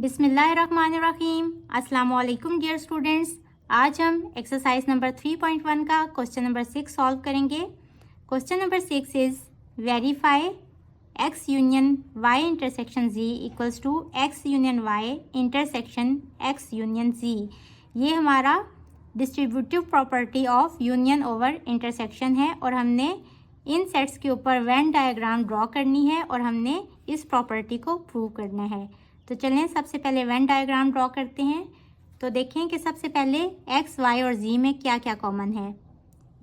बिस्मिल्लाहिर्रहमानिर्रहीम। अस्सलाम वालेकुम डियर स्टूडेंट्स। आज हम एक्सरसाइज नंबर 3.1 का क्वेश्चन नंबर 6 सॉल्व करेंगे। Question number 6 is verify x union y intersection z equals to x union y intersection x union z। ये हमारा distributive property of union over intersection है और हमने इन sets के ऊपर वेन डायग्राम ड्रॉ करनी है और हमने इस प्रॉपर्टी को प्रूव करना है। तो चलें सबसे पहले वेन डायग्राम ड्रॉ करते हैं। तो देखें कि सबसे पहले x, y और z में क्या क्या कॉमन है।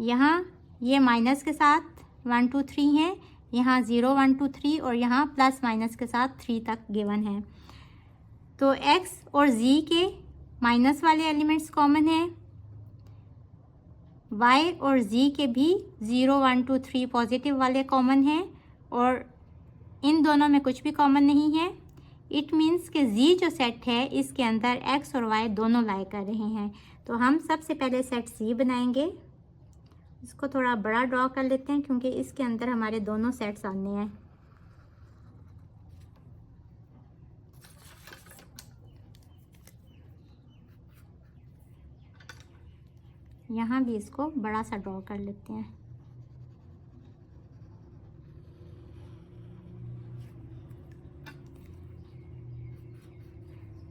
यहाँ ये माइनस के साथ 1 2 3 है, यहाँ 0 1 2 3 और यहाँ प्लस माइनस के साथ 3 तक गिवन है। तो x और z के माइनस वाले एलिमेंट्स कॉमन है, y और z के भी 0 1 2 3 पॉजिटिव वाले कॉमन हैं और इन दोनों में कुछ भी कॉमन नहीं है। इट मीन्स कि z जो सेट है इसके अंदर x और y दोनों लाई कर रहे हैं। तो हम सबसे पहले सेट z बनाएंगे। इसको थोड़ा बड़ा ड्रॉ कर लेते हैं क्योंकि इसके अंदर हमारे दोनों सेट्स आने हैं। यहाँ भी इसको बड़ा सा ड्रॉ कर लेते हैं।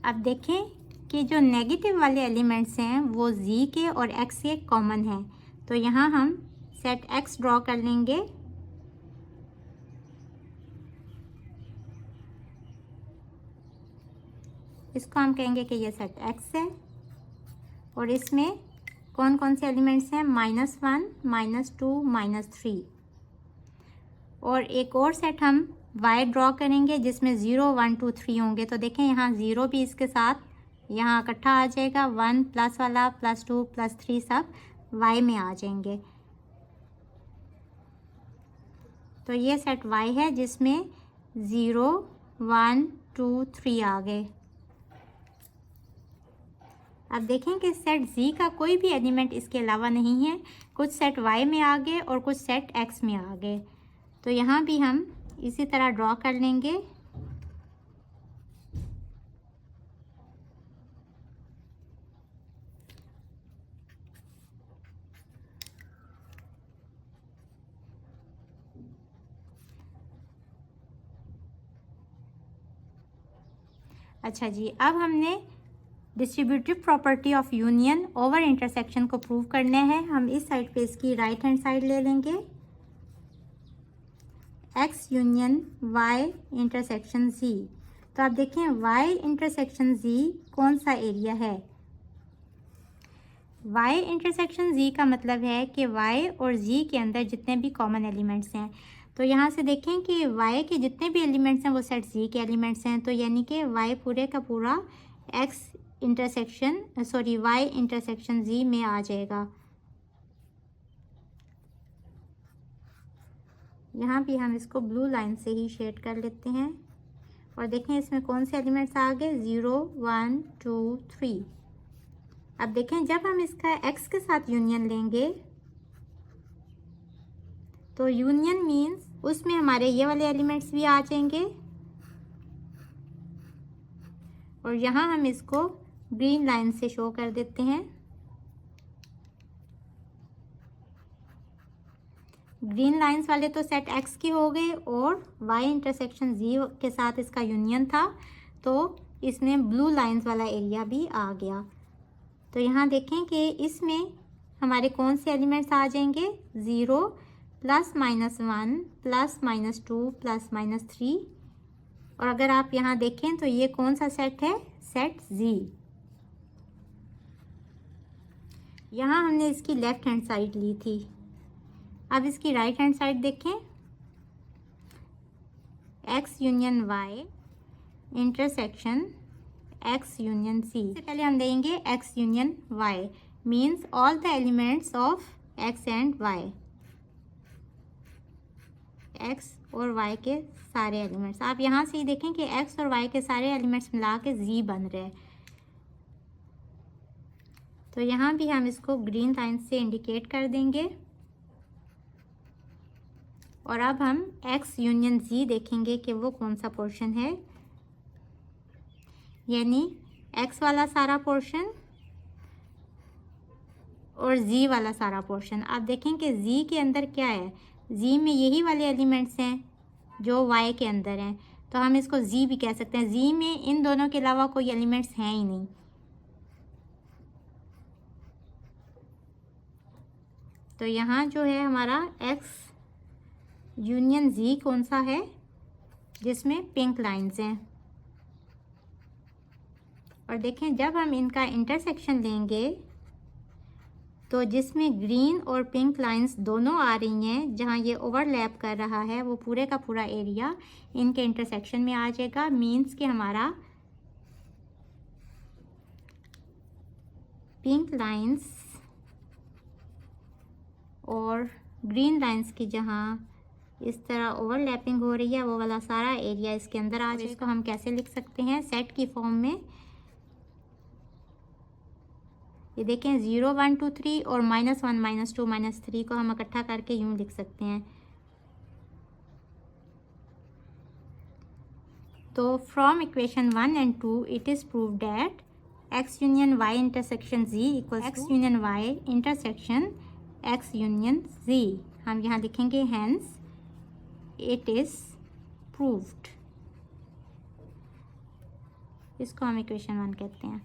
अब देखें कि जो नेगेटिव वाले एलिमेंट्स हैं वो z के और x के कॉमन हैं। तो यहाँ हम सेट x ड्रॉ कर लेंगे। इसको हम कहेंगे कि ये सेट x है और इसमें कौन कौन से एलिमेंट्स हैं, -1 -2 -3। और एक और सेट हम y ड्रॉ करेंगे जिसमें 0 1 2 3 होंगे। तो देखें यहाँ 0 भी इसके साथ यहाँ इकट्ठा आ जाएगा, 1 प्लस वाला +2 +3 सब y में आ जाएंगे। तो ये सेट y है जिसमें 0 1 2 3 आ गए। अब देखें कि सेट z का कोई भी एलिमेंट इसके अलावा नहीं है। कुछ सेट y में आ गए और कुछ सेट x में आ गए। तो यहाँ भी हम इसी तरह ड्रॉ कर लेंगे। अच्छा जी, अब हमने distributive property of union over intersection को प्रूव करना है। हम इस साइड पे इसकी राइट हैंड साइड ले लेंगे। x union y intersection z। तो आप देखें y इंटरसेक्शन z कौन सा एरिया है। y इंटरसेक्शन z का मतलब है कि y और z के अंदर जितने भी कॉमन एलिमेंट्स हैं। तो यहाँ से देखें कि y के जितने भी एलिमेंट्स हैं वो सेट z के एलिमेंट्स हैं। तो यानी कि y पूरे का पूरा y इंटरसेक्शन z में आ जाएगा। यहाँ भी हम इसको ब्लू लाइन से ही शेड कर लेते हैं और देखें इसमें कौन से एलिमेंट्स आ गए, 0 1 2 3। अब देखें जब हम इसका x के साथ यूनियन लेंगे तो यूनियन मीन्स उसमें हमारे ये वाले एलिमेंट्स भी आ जाएंगे और यहाँ हम इसको ग्रीन लाइन से शो कर देते हैं। ग्रीन लाइंस वाले तो सेट x की हो गए और y इंटरसेक्शन z के साथ इसका यूनियन था तो इसमें ब्लू लाइंस वाला एरिया भी आ गया। तो यहाँ देखें कि इसमें हमारे कौन से एलिमेंट्स आ जाएंगे, 0 +-1 +-2 +-3। और अगर आप यहाँ देखें तो ये कौन सा सेट है, सेट z। यहाँ हमने इसकी लेफ्ट हैंड साइड ली थी। अब इसकी राइट हैंड साइड देखें, x union y intersection x union c। इससे पहले हम देंगे x union y means all the elements of x and y। x और y के सारे एलिमेंट्स, आप यहाँ से ही देखें कि x और y के सारे एलिमेंट्स मिला के z बन रहे हैं। तो यहाँ भी हम इसको ग्रीन लाइन से इंडिकेट कर देंगे और अब हम x यूनियन z देखेंगे कि वो कौन सा पोर्शन है। यानी x वाला सारा पोर्शन और z वाला सारा पोर्शन। आप देखें कि z के अंदर क्या है, z में यही वाले एलिमेंट्स हैं जो y के अंदर हैं, तो हम इसको z भी कह सकते हैं। z में इन दोनों के अलावा कोई एलिमेंट्स हैं ही नहीं। तो यहाँ जो है हमारा x यूनियन z कौन सा है, जिसमें पिंक लाइंस हैं। और देखें जब हम इनका इंटरसेक्शन लेंगे तो जिसमें ग्रीन और पिंक लाइंस दोनों आ रही हैं, जहाँ ये ओवरलैप कर रहा है, वो पूरे का पूरा एरिया इनके इंटरसेक्शन में आ जाएगा। मीन्स कि हमारा पिंक लाइंस और ग्रीन लाइंस की जहाँ इस तरह ओवरलैपिंग हो रही है, वो वाला सारा एरिया इसके अंदर आ जाएगा। इसको हम कैसे लिख सकते हैं सेट की फॉर्म में, ये देखें 0 1 2 3 और -1 -2 -3 को हम इकट्ठा करके यूं लिख सकते हैं। तो from equation 1 and 2 it is prove that x union y intersection z equals x union y intersection x union z। हम यहाँ लिखेंगे हैंस इट इज़ प्रूव्ड। इसको हम इक्वेशन 1 कहते हैं।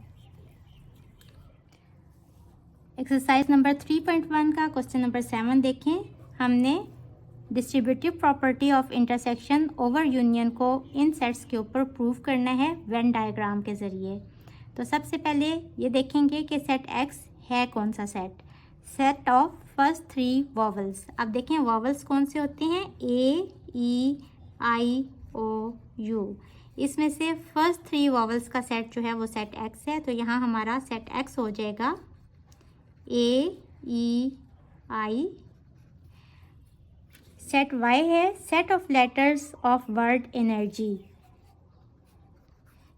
एक्सरसाइज नंबर 3.1 का क्वेश्चन नंबर 7 देखें। हमने distributive property of intersection over union को इन सेट्स के ऊपर प्रूव करना है वेन डायग्राम के ज़रिए। तो सबसे पहले ये देखेंगे कि सेट x है कौन सा set, set of first 3 vowels. अब देखें वॉवल्स कौन से होते हैं, a e i o u। इसमें से फर्स्ट 3 वॉवल्स का सेट जो है वो सेट x है। तो यहाँ हमारा सेट x हो जाएगा A E I। Set y है set of letters of word energy,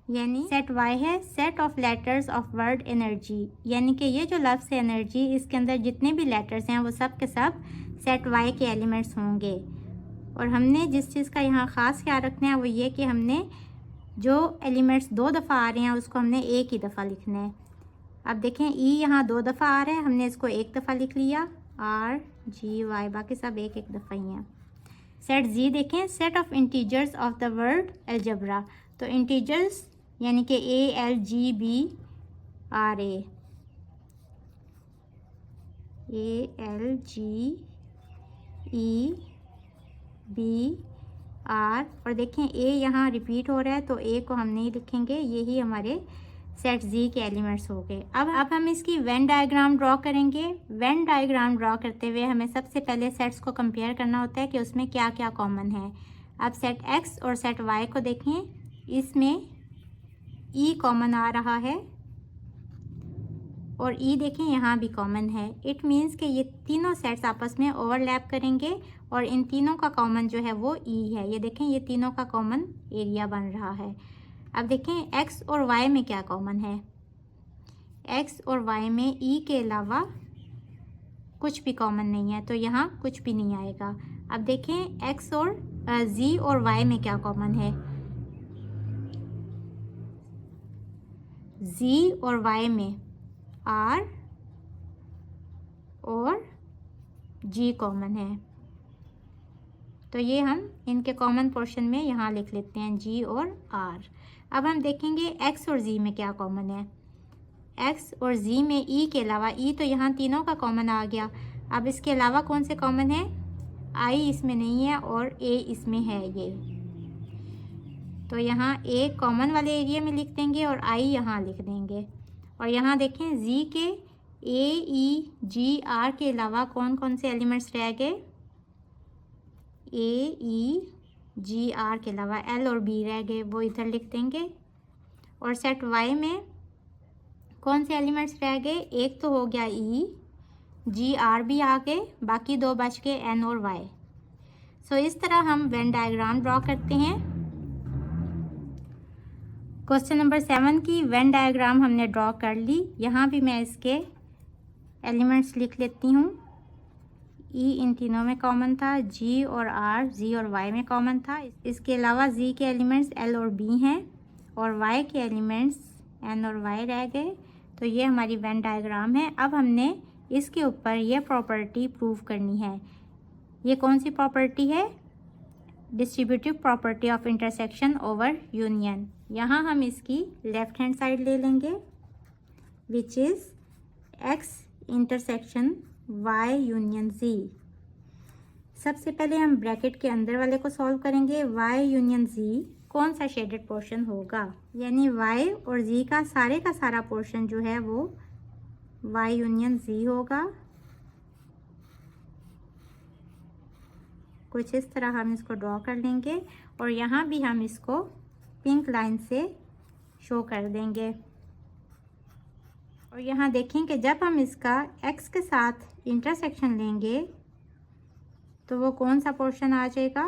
यानी सेट y है set of letters of word energy, यानी कि ये जो लफ्ज़ एनर्जी इसके अंदर जितने भी लेटर्स हैं वो सब के सब सेट y के एलिमेंट्स होंगे। और हमने जिस चीज़ का यहाँ ख़ास ख्याल रखना है वो ये कि हमने जो एलिमेंट्स 2 दफ़ा आ रहे हैं उसको हमने एक ही दफ़ा लिखना है। अब देखें ई यहाँ 2 दफ़ा आ रहा है, हमने इसको एक दफ़ा लिख लिया R G Y, बाकी सब एक एक दफ़ा ही हैं। सेट जी देखें set of integers of the word algebra. तो इंटीजर्स यानी कि A L G B R A L G E B R, और देखें A यहाँ रिपीट हो रहा है तो A को हम नहीं लिखेंगे, यही हमारे सेट जी के एलिमेंट्स हो गए। अब हम इसकी वेन डायग्राम ड्रॉ करेंगे। वेन डायग्राम ड्रॉ करते हुए हमें सबसे पहले सेट्स को कंपेयर करना होता है कि उसमें क्या क्या कॉमन है। अब सेट एक्स और सेट वाई को देखें, इसमें ई कॉमन आ रहा है और ई देखें यहाँ भी कॉमन है। इट मीन्स कि ये तीनों सेट्स आपस में ओवरलैप करेंगे और इन तीनों का कॉमन जो है वो ई है। ये देखें ये तीनों का कॉमन एरिया बन रहा है। अब देखें x और y में क्या कॉमन है, x और y में e के अलावा कुछ भी कॉमन नहीं है, तो यहाँ कुछ भी नहीं आएगा। अब देखें x और z और y में क्या कॉमन है, z और y में r और g कॉमन है। तो ये हम इनके कॉमन पोर्शन में यहाँ लिख लेते हैं g और r। अब हम देखेंगे x और z में क्या कॉमन है। x और z में e के अलावा, e तो यहाँ तीनों का कॉमन आ गया, अब इसके अलावा कौन से कॉमन है, i इसमें नहीं है और a इसमें है ये, तो यहाँ a कॉमन वाले एरिया में लिख देंगे और i यहाँ लिख देंगे। और यहाँ देखें z के a e g r के अलावा कौन कौन से एलिमेंट्स रह गए, a e जी आर के अलावा एल और बी रह गए, वो इधर लिख देंगे। और सेट वाई में कौन से एलिमेंट्स रह गए, एक तो हो गया ई, जी आर भी आ गए, बाकी 2 बच गए एन और वाई। सो इस तरह हम वेन डायग्राम ड्रॉ करते हैं। क्वेश्चन नंबर 7 की वेन डायग्राम हमने ड्रॉ कर ली। यहाँ भी मैं इसके एलिमेंट्स लिख लेती हूँ। ई इन तीनों में कॉमन था, जी और आर जी और वाई में कॉमन था। इसके अलावा जी के एलिमेंट्स एल और बी हैं और y के एलिमेंट्स n और y रह गए। तो ये हमारी वेन डायग्राम है। अब हमने इसके ऊपर ये प्रॉपर्टी प्रूव करनी है। ये कौन सी प्रॉपर्टी है? Distributive property of intersection over union. यहाँ हम इसकी लेफ्ट हैंड साइड ले लेंगे, which is x intersection y union z। सबसे पहले हम ब्रैकेट के अंदर वाले को सॉल्व करेंगे। y यूनियन z कौन सा शेडेड पोर्शन होगा, यानी y और z का सारा पोर्शन जो है वो y यूनियन z होगा। कुछ इस तरह हम इसको ड्रॉ कर लेंगे और यहाँ भी हम इसको पिंक लाइन से शो कर देंगे। और यहाँ देखें कि जब हम इसका x के साथ इंटरसेक्शन लेंगे तो वो कौन सा पोर्शन आ जाएगा?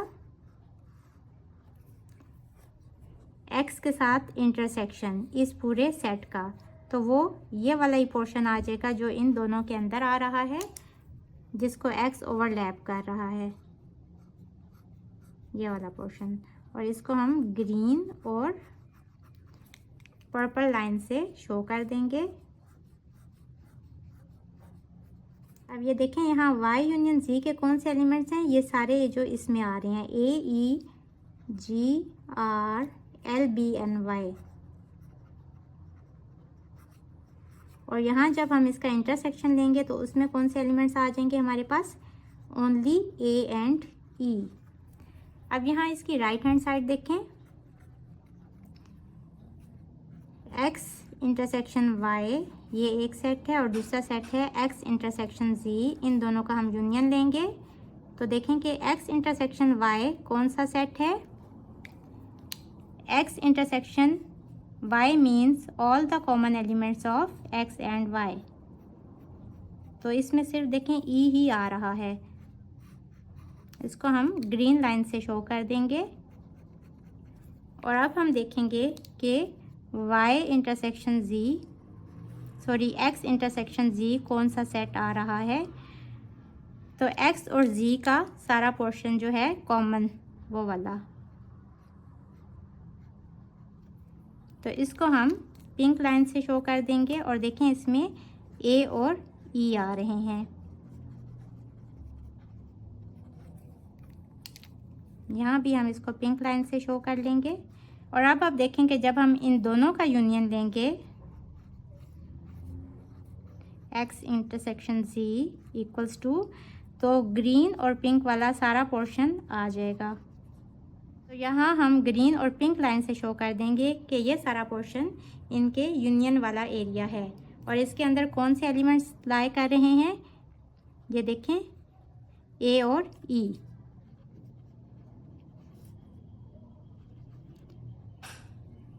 x के साथ इंटरसेक्शन इस पूरे सेट का, तो वो ये वाला ही पोर्शन आ जाएगा जो इन दोनों के अंदर आ रहा है, जिसको x ओवरलैप कर रहा है, ये वाला पोर्शन। और इसको हम ग्रीन और पर्पल लाइन से शो कर देंगे। अब ये देखें यहाँ y यूनियन z के कौन से एलिमेंट्स हैं, ये सारे जो इसमें आ रहे हैं a, e, g, r, l, b and y। और यहाँ जब हम इसका इंटरसेक्शन लेंगे तो उसमें कौन से एलिमेंट्स आ जाएंगे हमारे पास? Only a and e। अब यहाँ इसकी राइट हैंड साइड देखें, x इंटरसेक्शन y ये एक सेट है और दूसरा सेट है x इंटरसेक्शन z। इन दोनों का हम यूनियन लेंगे तो देखें कि x इंटरसेक्शन y कौन सा सेट है? x intersection y means all the common elements of x and y। तो इसमें सिर्फ देखें e ही आ रहा है, इसको हम ग्रीन लाइन से शो कर देंगे। और अब हम देखेंगे कि y intersection x intersection z कौन सा सेट आ रहा है। तो x और z का सारा पोर्शन जो है कॉमन वो वाला, तो इसको हम पिंक लाइन से शो कर देंगे। और देखें इसमें a और e आ रहे हैं, यहाँ भी हम इसको पिंक लाइन से शो कर लेंगे। और अब आप देखेंगे जब हम इन दोनों का यूनियन लेंगे x intersection z equals to, तो ग्रीन और पिंक वाला सारा पोर्शन आ जाएगा। तो यहाँ हम ग्रीन और पिंक लाइन से शो कर देंगे कि ये सारा पोर्शन इनके यूनियन वाला एरिया है। और इसके अंदर कौन से एलिमेंट्स लाई कर रहे हैं, ये देखें a और e।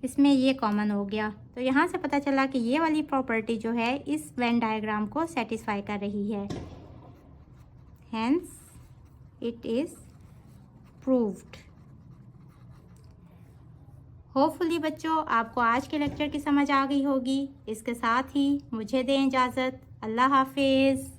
इसमें ये कॉमन हो गया। तो यहाँ से पता चला कि ये वाली प्रॉपर्टी जो है इस वेन डायग्राम को सेटिस्फाई कर रही है, hence it is proved. Hopefully बच्चों आपको आज के लेक्चर की समझ आ गई होगी। इसके साथ ही मुझे दें इजाज़त। अल्लाह हाफिज़।